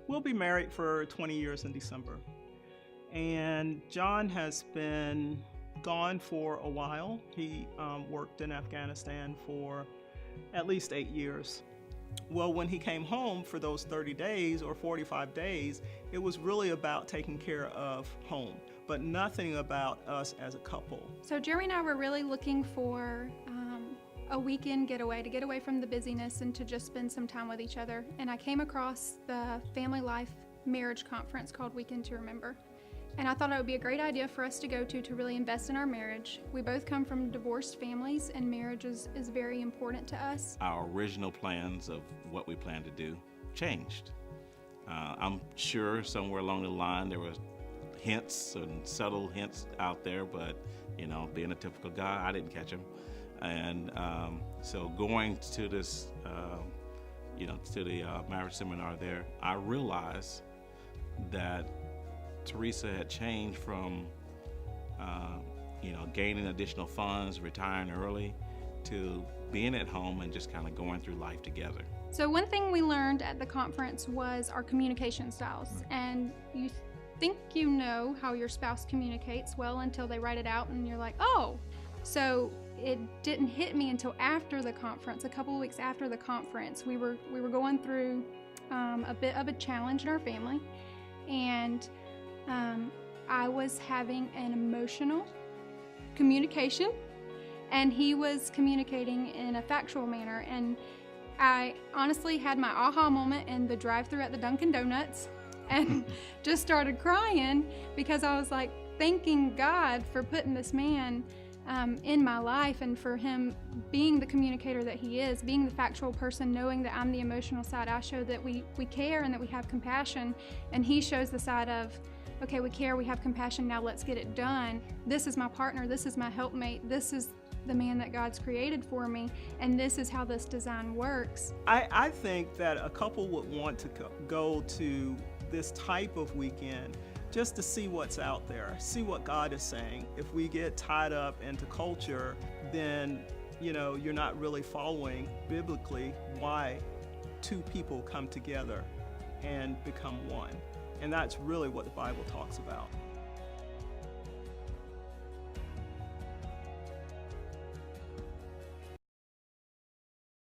We'll be married for 20 years in December. And John has been gone for a while. He worked in Afghanistan for at least 8 years. Well, when he came home for those 30 days or 45 days, it was really about taking care of home, but nothing about us as a couple. So Jeremy and I were really looking for a weekend getaway, to get away from the busyness and to just spend some time with each other. And I came across the Family Life Marriage Conference called Weekend to Remember. And I thought it would be a great idea for us to go to really invest in our marriage. We both come from divorced families, and marriage is very important to us. Our original plans of what we planned to do changed. I'm sure somewhere along the line there was hints and subtle hints out there, but being a typical guy, I didn't catch them. And so going to this, to the marriage seminar there, I realized that Teresa had changed from, gaining additional funds, retiring early, to being at home and just kind of going through life together. So one thing we learned at the conference was our communication styles. And you think you know how your spouse communicates well until they write it out and you're like, oh. So it didn't hit me until after the conference, a couple of weeks after the conference. We were going through a bit of a challenge in our family, and I was having an emotional communication, and he was communicating in a factual manner. And I honestly had my aha moment in the drive-thru at the Dunkin' Donuts and just started crying because I was like thanking God for putting this man in my life, and for him being the communicator that he is, being the factual person, knowing that I'm the emotional side. I show that we care and that we have compassion, and he shows the side of, okay, we care, we have compassion, now let's get it done. This is my partner, this is my helpmate, this is the man that God's created for me, and this is how this design works. I think that a couple would want to go to this type of weekend just to see what's out there, see what God is saying. If we get tied up into culture, then you're not really following biblically why two people come together and become one. And that's really what the Bible talks about.